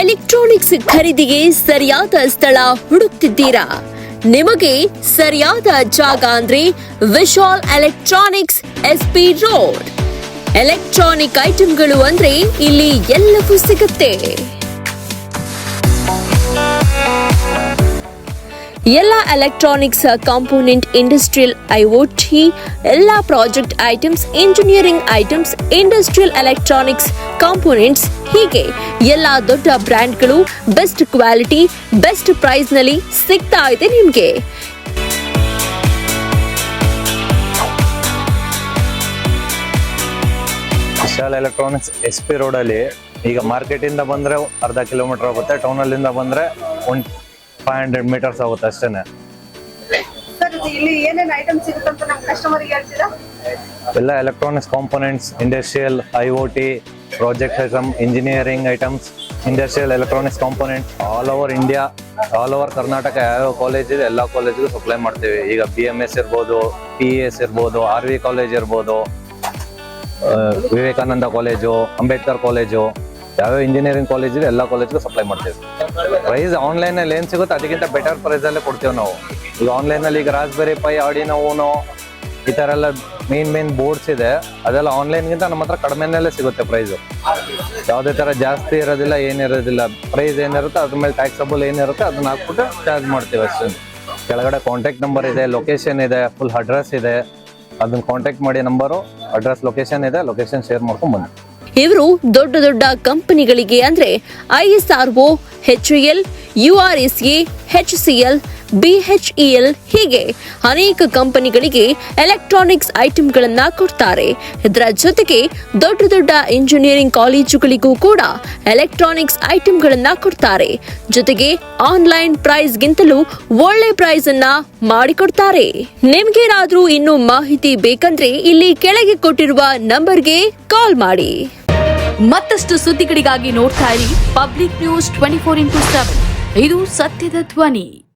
Electronics ಖರೀದಿಗೆ ಸರಿಯಾದ ಸ್ಥಳ ಹುಡುಕ್ತಿದ್ದೀರಾ? ನಿಮಗೆ ಸರಿಯಾದ ಜಾಗ ಅಂದ್ರೆ Vishal electronics, SP road. Electronic ಐಟಂಗಳು ಅಂದ್ರೆ ಇಲ್ಲಿ ಎಲ್ಲವೂ ಸಿಗುತ್ತೆ. ಎಲ್ಲ ಎಲೆಕ್ಟ್ರಾನಿಕ್ಸ್ ಕಾಂಪೋನೆಂಟ್, ಇಂಡಸ್ಟ್ರಿಯಲ್ ಐಒಟಿ, ಎಲ್ಲ project items, engineering items, industrial electronics components, ಹೀಗೆ ಎಲ್ಲ ದೊಡ್ಡ ಬ್ರ್ಯಾಂಡ್ಗಳು ಬೆಸ್ಟ್ ಕ್ವಾಲಿಟಿ, ಬೆಸ್ಟ್ ಪ್ರೈಸ್ ನಲ್ಲಿ ಸಿಗ್ತಾ ಇದೆ ನಿಮ್ಗೆ. ವಿಶಾಲ್ ಎಲೆಕ್ಟ್ರಾನಿಕ್ಸ್ ಎಸ್ಪಿ ರೋಡ್ ಅಲ್ಲಿ ಈಗ ಮಾರ್ಕೆಟ್ ಇಂದ ಬಂದ್ರೆ ಅರ್ಧ ಕಿಲೋಮೀಟರ್ ಆಗುತ್ತೆ, ಟೌನ್ ಅಲ್ಲಿಂದ ಬಂದ್ರೆ 500 ಮೀಟರ್ಸ್ ಆಗುತ್ತೆ ಅಷ್ಟೇನೆ. ಎಲ್ಲ electronics components, industrial IoT, project item, engineering items, industrial electronics components all over India, all over Karnataka ಯಾವ ಕಾಲೇಜ್ ಇದೆ ಎಲ್ಲ ಕಾಲೇಜ್ಗೂ ಸಪ್ಲೈ ಮಾಡ್ತೀವಿ. ಈಗ BMS ಇರ್ಬೋದು, PES ಇರ್ಬೋದು, RV ಕಾಲೇಜ್ ಇರ್ಬೋದು, ವಿವೇಕಾನಂದ ಕಾಲೇಜು, ಅಂಬೇಡ್ಕರ್ ಕಾಲೇಜು, ಯಾವ್ಯಾವ ಇಂಜಿನಿಯರಿಂಗ್ ಕಾಲೇಜ್ ಇದೆ ಎಲ್ಲ ಕಾಲೇಜ್ಗೂ ಸಪ್ಲೈ ಮಾಡ್ತೀವಿ. ಪ್ರೈಸ್ ಆನ್ಲೈನ್ ಅಲ್ಲಿ ಏನ್ ಸಿಗುತ್ತೆ ಅದಕ್ಕಿಂತ ಬೆಟರ್ ಪ್ರೈಸ್ ಅಲ್ಲೇ ಕೊಡ್ತೀವಿ ನಾವು. ಈಗ ಆನ್ಲೈನ್ ಅಲ್ಲಿ ಈಗ ರಾಸ್ಬೆರಿ ಪೈ, ಆರ್ಡಿನೋ ಊನೋ ಈ ತರ ಎಲ್ಲ ಮೇನ್ ಬೋರ್ಡ್ಸ್ ಇದೆ, ಅದೆಲ್ಲ ಆನ್ಲೈನ್ಗಿಂತ ನಮ್ಮ ಹತ್ರ ಕಡಿಮೆನಲ್ಲೇ ಸಿಗುತ್ತೆ ಪ್ರೈಸ್. ಯಾವುದೇ ತರ ಜಾಸ್ತಿ ಇರೋದಿಲ್ಲ, ಏನಿರೋದಿಲ್ಲ. ಪ್ರೈಸ್ ಏನಿರುತ್ತೆ ಅದ್ರ ಮೇಲೆ ಟ್ಯಾಕ್ಸಬಲ್ ಏನಿರುತ್ತೆ ಅದನ್ನ ಹಾಕ್ಬಿಟ್ಟು ಚಾರ್ಜ್ ಮಾಡ್ತೀವಿ ಅಷ್ಟೇ. ಕೆಳಗಡೆ ಕಾಂಟ್ಯಾಕ್ಟ್ ನಂಬರ್ ಇದೆ, ಲೊಕೇಶನ್ ಇದೆ, ಫುಲ್ ಅಡ್ರೆಸ್ ಇದೆ, ಅದನ್ನ ಕಾಂಟ್ಯಾಕ್ಟ್ ಮಾಡಿ. ನಂಬರು, ಅಡ್ರೆಸ್, ಲೊಕೇಶನ್ ಇದೆ, ಲೊಕೇಶನ್ ಶೇರ್ ಮಾಡ್ಕೊಂಡು ಬನ್ನಿ. ಇವರು ದೊಡ್ಡ ದೊಡ್ಡ ಕಂಪನಿಗಳಿಗೆ ಅಂದ್ರೆ ISRO, HAL, URSA, HCL, BHEL ಹೀಗೆ ಅನೇಕ ಕಂಪನಿಗಳಿಗೆ ಎಲೆಕ್ಟ್ರಾನಿಕ್ಸ್ ಐಟಂಗಳನ್ನ ಕೊಡ್ತಾರೆ. ಇದರ ಜೊತೆಗೆ ದೊಡ್ಡ ದೊಡ್ಡ ಇಂಜಿನಿಯರಿಂಗ್ ಕಾಲೇಜುಗಳಿಗೂ ಕೂಡ ಎಲೆಕ್ಟ್ರಾನಿಕ್ಸ್ ಐಟಂಗಳನ್ನ ಕೊಡ್ತಾರೆ. ಜೊತೆಗೆ ಆನ್ಲೈನ್ ಪ್ರೈಸ್ ಗಿಂತಲೂ ಒಳ್ಳೆ ಪ್ರೈಸ್ ಅನ್ನ ಮಾಡಿಕೊಡ್ತಾರೆ. ನಿಮ್ಗೇನಾದ್ರೂ ಇನ್ನೂ ಮಾಹಿತಿ ಬೇಕಂದ್ರೆ ಇಲ್ಲಿ ಕೆಳಗೆ ಕೊಟ್ಟಿರುವ ನಂಬರ್ಗೆ ಕಾಲ್ ಮಾಡಿ. ಮತ್ತಷ್ಟು ಸುದ್ದಿಗಳಿಗಾಗಿ ನೋಡ್ತಾ ಇರಿ ಪಬ್ಲಿಕ್ ನ್ಯೂಸ್ 24x7. ಇದು ಸತ್ಯದ ಧ್ವನಿ.